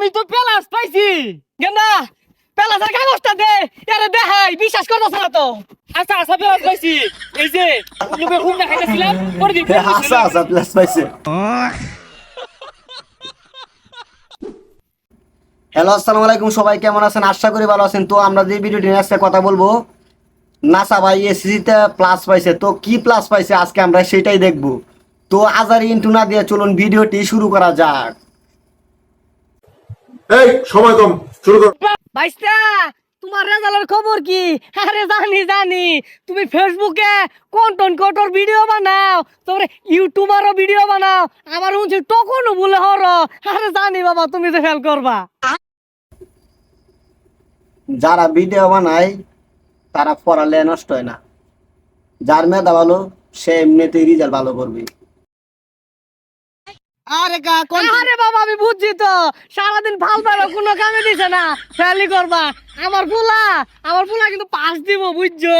আমি তো পেলাস পাইছি গেন্দা পেলাসের কাগজটা দে আরে দেখাই বিশ্বাস করতেছ না তো আচ্ছা আচ্ছা পেলাস পাইছি এই যে উল্লুকে হুম না খাইতেছিলাম পরে দিন হাসা হাসা প্লাস পাইছে। হ্যালো আসসালামু আলাইকুম, সবাই কেমন আছেন? আশা করি ভালো আছেন। তো আমরা যে ভিডিওটি নিয়ে আজকে কথা বলবো, নাসা ভাই এসএসসিতে প্লাস পাইছে। তো কি প্লাস পাইছে আজকে আমরা সেটাই দেখবো। তো আজারি ইন্টু না দিয়ে চলুন ভিডিওটি শুরু করা যাক। এই সময় কম, শুরু কর। বাইস্তা তোমার রেজাল্টের খবর কি? আরে জানি জানি তুমি ফেসবুকে কন্টেন্ট ক্রিয়েটর ভিডিও বানাও, তোমরা ইউটিউবারও ভিডিও বানাও, আমার উনছে তখনও বলে হর। আরে জানি বাবা তুমি যে ফেল করবা। যারা ভিডিও বানায় তারা পড়ালে নষ্ট হয় না, যার মেধা ভালো সে এমনিতেই রেজাল্ট ভালো করবে। আরে বাবা আমি বুঝছি তো, সারাদিন ভাল ভালো কোনো কামে দিছে না, ফেলই করবা। আমার পোলা কিন্তু পাস দিব বুঝছো।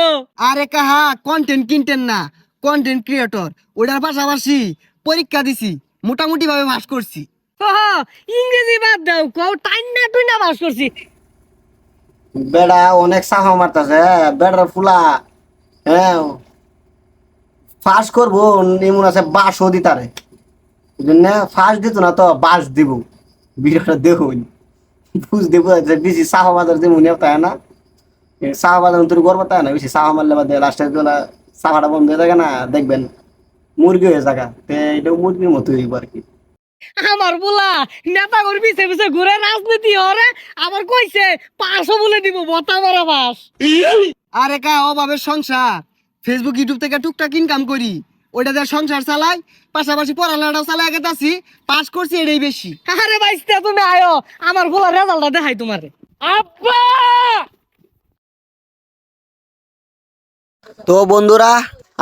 আরে কাহা কন্টেন্ট কিনতেন না, কন্টেন্ট ক্রিয়েটর। ওটার পাশাপাশি পরীক্ষা দিছি, মোটামুটি ভাবে পাস করছি। ইংরেজি বাদ দাও, কও টাইনা টুইনা পাস করছি। বেড়া অনেক সাফা মারতেছে বেড়ার ফুলা। হ্যাঁ ফাঁস করবো এমন আছে বাসও দিতারে, ফাঁস দিত না তো বাস দিব। ভিডিওটা দেখুন বুঝ দেবো বেশি সাফা বাজার যে মনে তাই না, সাফা বাজার তোর গর্ব তাই না, বেশি সাফা মারলে বাদে লাস্টে সাফাটা বন্ধ হয়ে থাকে না, দেখবেন মুরগি হয়ে জায়গা। তো এটাও মুরগির মতো হইব আর কি। আমার পোলা নেতা করে পিছে পিছে ঘুরে রাজনীতি হরে, আবার কইছে পাঁচশো বলে দিব বতা মারা পাস। আরে কা অভাবের সংসার, ফেসবুক ইউটিউব থেকে টুকটাক ইনকাম করি, ওইটা দিয়ে সংসার চালাই, পাশাপাশি পড়ালেখাটাও চালাই গেছি, পাস করছি এটাই বেশি। আরে বাইস্তা তুমি আয়ো, আমার পোলা রেজাল্টটা দেখাই তোমারে। আব্বা তো বন্ধুরা,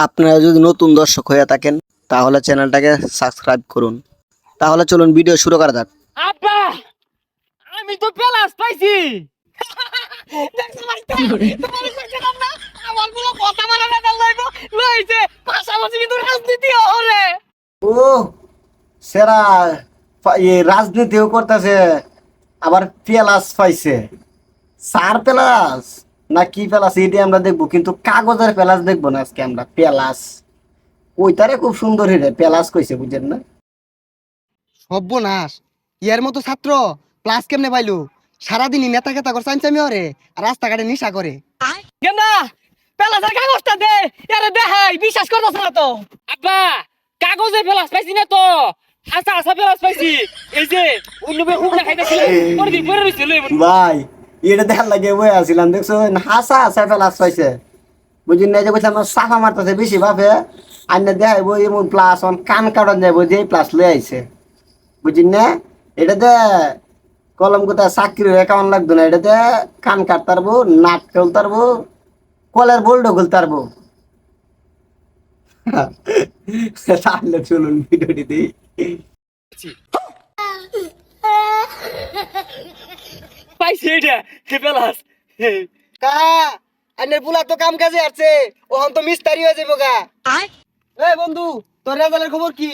আপনারা যদি নতুন দর্শক হয়ে থাকেন তাহলে চ্যানেলটাকে সাবস্ক্রাইব করুন। তাহলে চলুন ভিডিও শুরু করা যাক। আব্বা আমি তো পেলাস পাইছি। দেখছো বাইস্তা, তোমারে কইছিলাম না আমার পোলা বতা মারা রেজাল্ট লইব, লইছে। পাশাপাশি কিন্তু রাজনীতি হরে। ও সেরা রাজনীতিও করতেছে, আবার পেলাস পাইছে। সার পেলাস না কি পেলাস এটি আমরা দেখবো, কিন্তু কাগজের পেলাস দেখবো না আজকে আমরা। পেলাস ওইটারে খুব সুন্দর হিরে পেলাস কইছে, বুঝেন না? সর্বনাশ, ইয়ার মতো ছাত্র প্লাস কেমনে পাইলো? সারাদিনই নেতা খেতা করে চাইচামি হরে, আর রাস্তাঘাটে নিশা করে। গেন্দা পেলাসের কাগজটা দে আরে দেখাই বিশ্বাস করতেছ না তো। আব্বা কাগজে পেলাস পাইছি না তো, আচ্ছা আচ্ছা পেলাস পাইছি এই যে উল্লুকে হুম না খাইতেছিলাম পরে দিন পরে রইছে লই। ভাই এটা দেখার লাগে বই আসছিলাম, দেখছো হাসা হাসা পেলাস পাইছে। বুঝিন না যে বলছে আমার সাফা মারতেছে বেশি ভাবে আইনে দেখাইবো এমন প্লাস অন কান কাটন যাইবো যে প্লাস লই আইছে। বুঝিন না এটাতে কলম কোথা চাকরির অ্যাকাউন্ট লাগতো না, এটাতে কান কাটতারবো, নাক খুলতারবো, কলের বোল্ডও খুলতারবো। তাহলে চলুন ভিডিওটি দিই। পাইছি এটা কে পেলাস। কাহা আইনের পুলা তো কাম কাজে আসছে, ওহন তো মিস্তারি হয়ে যাবো গা। এই বন্ধু, তোর রেজাল্টের খবর কি?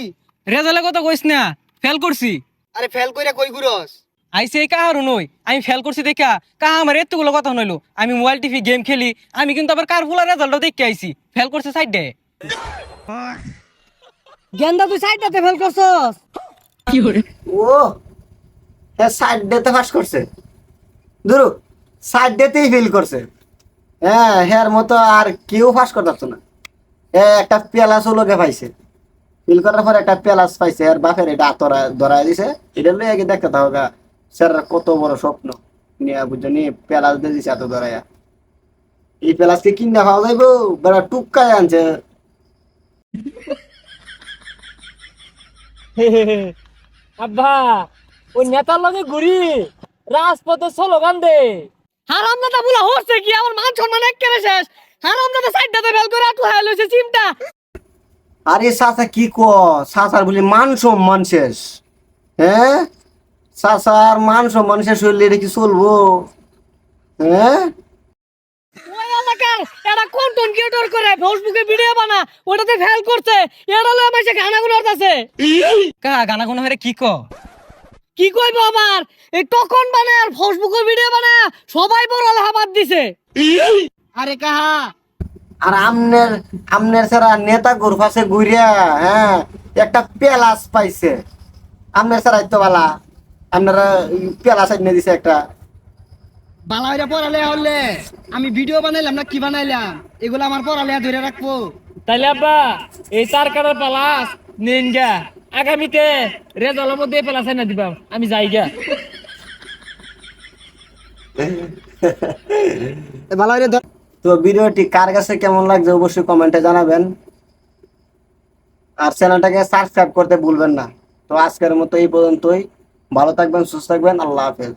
রেজাল্টের কথা কইস না, ফেল করছি। আরে ফেল কইরা কই ঘুরস? আইসে কাহারও নই, আমি ফেল করছি দেখা কাহা আমার এতগুলো কথা নইলো। আমি মোবাইল টিভি গেম খেলি, আমি কিন্তু আবার কার ফুলার রেজাল্টও দেখে আইছি ফেল করছে সাইডে। গেন্দা তুই সাইডটাতে ফেল করছস। ও হ্যাঁ সাইড ডেতে পাস করছে, ধরো সাইড ডেতেই ফেল করছে। হ্যাঁ হ্যার মতো আর কেউ পাস করতে না। একটা পেলাস লোকে পাইছে, ফিল করার পর একটা পেলাস পাইছে, আর বাপের এটা আতরা ধরাই দিছে। এটা লই আগে দেখতে থাকো গা স্যার কত বড় স্বপ্ন নিয়ে বুঝনি পেলাস দিয়ে দিছে এত ধরাইয়া। এই পেলাসকে কিনা পাওয়া যাইবো বেড়া টুকায় আনছে। আব্বা ওই নেতার লগে ঘুরি রাজপথে স্লোগান দে। হারাম দাদা বলা হচ্ছে কি আমার মান সম্মান একেবারে শেষ। হারাম দাদা সাইডটাতে ফেল করে আটু হয়ে লইছে চিন্তা। আরে চাচা কি ক, চাচার বলি মান সম্মান শেষ? হ্যাঁ চাচার মান সম্মান শেষ হইলে এটা কি চলবো? হ্যাঁ ওই এলাকার এরা কন্টেন্ট ক্রিয়েটর করে ফেসবুকে ভিডিও বানা, ওটাতে ফেল করছে। এরা লয় মাসে গানা গুলো আছে কা গানা গুলো হরে কি ক কি কইবো আবার এই টকন বানায় আর ফেসবুকে ভিডিও বানায় সবাই পড়ালেখা বাদ দিছে। আরে কাহা আর আমনের ছাড়া নেতা গুরফাসে ঘুরিয়া হ্যাঁ একটা পেলাস পাইছে। আমনের ছাড়া তো বালা আপনারা পেলাস এনে দিছে একটা। বালাইরা পড়ালে হলে আমি ভিডিও বানাইলাম না কি বানাইলাম, এগুলো আমার পড়ালে ধরে রাখবো। তাইলে আব্বা এই তার কাটার পালাস নেন গা, আগামীতে রেজাল্টের মধ্যে পেলাস না দিবাম, আমি যাই গা। বালাইরা তো ভিডিওটি কার কাছে কেমন লাগছে অবশ্যই কমেন্টে জানাবেন, আর চ্যানেলটাকে সাবস্ক্রাইব করতে ভুলবেন না। তো আজকের মতো এই পর্যন্তই, ভালো থাকবেন, সুস্থ থাকবেন, আল্লাহ হাফেজ।